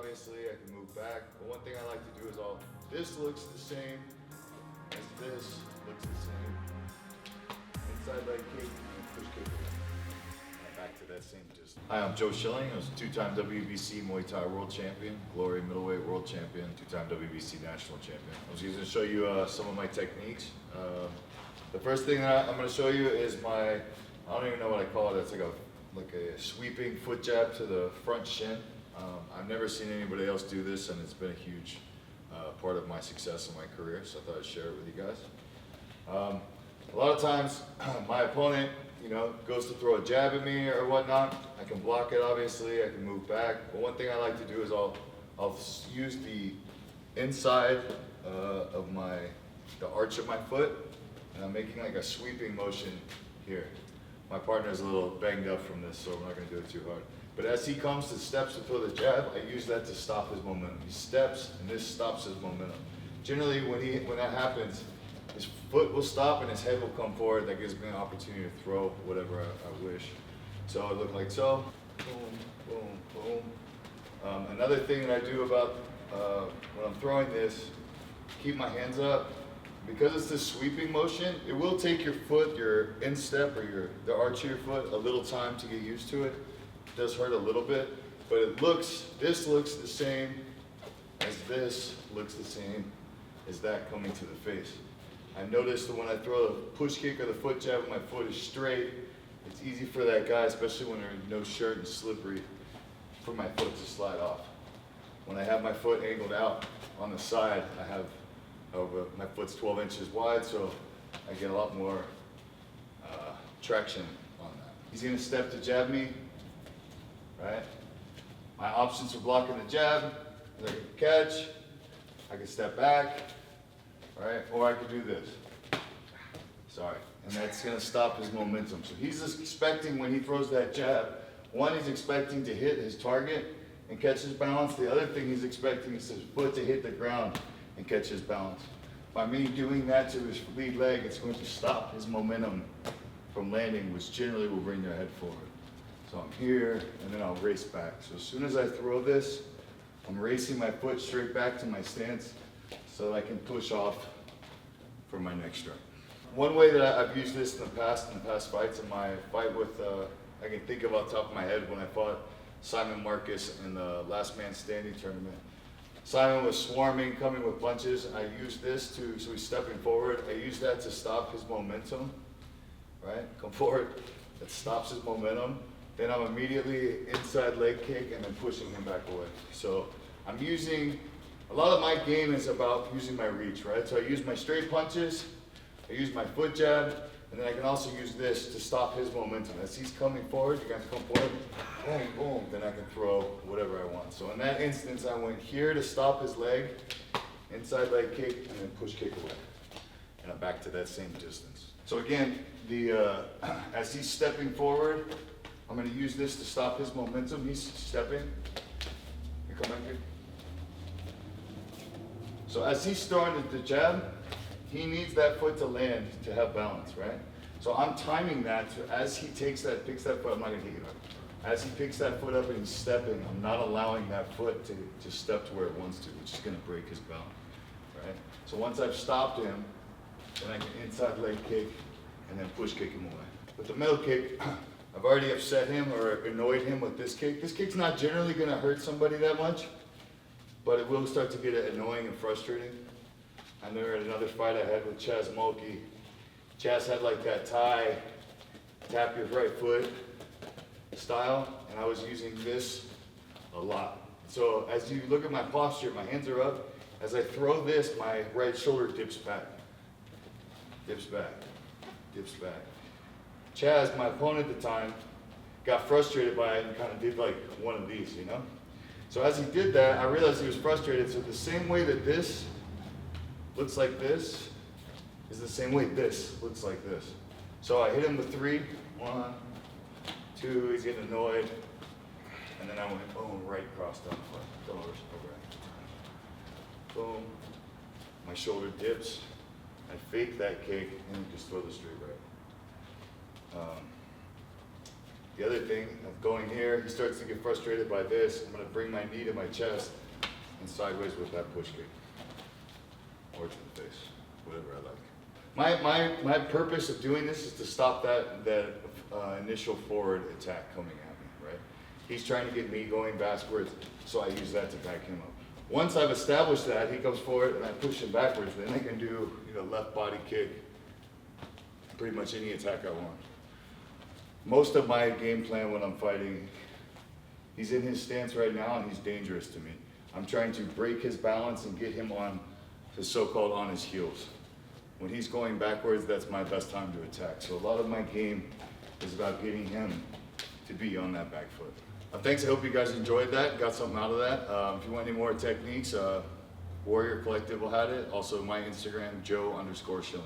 obviously, I can move back. But one thing I like to do is this looks the same as this looks the same. Inside leg kick and push kick away. Back to that same distance. Hi, I'm Joe Schilling. I was a two-time WBC Muay Thai World Champion, Glory Middleweight World Champion, two-time WBC National Champion. I was going to show you some of my techniques. The first thing that I'm going to show you is I don't even know what I call it. It's like a sweeping foot jab to the front shin. I've never seen anybody else do this, and it's been a huge part of my success in my career, so I thought I'd share it with you guys. A lot of times, my opponent, goes to throw a jab at me or whatnot. I can block it, obviously. I can move back. But one thing I like to do is I'll use the inside of the arch of my foot, and I'm making like a sweeping motion here. My partner's a little banged up from this, so we're not going to do it too hard. But as he comes to steps to throw the jab, I use that to stop his momentum. He steps, and this stops his momentum. Generally, when that happens, his foot will stop and his head will come forward. That gives me an opportunity to throw whatever I wish. So I look like so. Boom, boom, boom. Another thing that I do about when I'm throwing this, keep my hands up. Because it's this sweeping motion, it will take your foot, your instep or the arch of your foot, a little time to get used to it. It does hurt a little bit, but this looks the same as this looks the same as that coming to the face. I've noticed that when I throw the push kick or the foot jab and my foot is straight, it's easy for that guy, especially when they're in no shirt and slippery, for my foot to slide off. When I have my foot angled out on the side, my foot's 12 inches wide, so I get a lot more traction on that. He's gonna step to jab me, right? My options for blocking the jab, I can catch, I can step back, right? Or I could do this. Sorry. And that's going to stop his momentum. So he's expecting when he throws that jab, one, he's expecting to hit his target and catch his balance. The other thing he's expecting is his foot to hit the ground and catch his balance. By me doing that to his lead leg, it's going to stop his momentum from landing, which generally will bring their head forward. So I'm here, and then I'll race back. So as soon as I throw this, I'm racing my foot straight back to my stance so that I can push off for my next strike. One way that I've used this in the past fights, in my fight with, I can think of off the top of my head when I fought Simon Marcus in the Last Man Standing tournament. Simon was swarming, coming with punches. I used this so he's stepping forward. I used that to stop his momentum, right? Come forward, that stops his momentum. Then I'm immediately inside leg kick and then pushing him back away. So I'm using, a lot of my game is about using my reach, right? So I use my straight punches, I use my foot jab, and then I can also use this to stop his momentum. As he's coming forward, you're gonna come forward, boom, boom, then I can throw whatever I want. So in that instance, I went here to stop his leg, inside leg kick, and then push kick away. And I'm back to that same distance. So again, as he's stepping forward, I'm going to use this to stop his momentum. He's stepping. You come back here. So as he's starting the jab, he needs that foot to land to have balance, right? So I'm timing that to, as he picks that foot, I'm not going to hit you hard. As he picks that foot up and he's stepping, I'm not allowing that foot to step to where it wants to, which is going to break his balance, right? So once I've stopped him, then I can inside leg kick and then push kick him away. With the middle kick, I've already upset him or annoyed him with this kick. This kick's not generally going to hurt somebody that much, but it will start to get annoying and frustrating. I know at another fight I had with Chaz Mulkey, Chaz had like that Thai, tap your right foot style, and I was using this a lot. So as you look at my posture, my hands are up. As I throw this, my right shoulder dips back, dips back, dips back. Chaz, my opponent at the time, got frustrated by it and kind of did like one of these, So as he did that, I realized he was frustrated. So the same way that this looks like this is the same way this looks like this. So I hit him with 3, 1, 2, he's getting annoyed. And then I went boom, right across down the front, boom. My shoulder dips. I fake that kick and just throw the straight right. The other thing, of going here, he starts to get frustrated by this. I'm gonna bring my knee to my chest and sideways with that push kick. Or to the face, whatever I like. My purpose of doing this is to stop that initial forward attack coming at me, right? He's trying to get me going backwards, so I use that to back him up. Once I've established that, he comes forward and I push him backwards, then I can do, left body kick, pretty much any attack I want. Most of my game plan when I'm fighting, he's in his stance right now and he's dangerous to me. I'm trying to break his balance and get him on his so-called on his heels. When he's going backwards, that's my best time to attack. So a lot of my game is about getting him to be on that back foot. Thanks, I hope you guys enjoyed that, got something out of that. If you want any more techniques, Warrior Collective will have it. Also my Instagram, Joe_Schilling.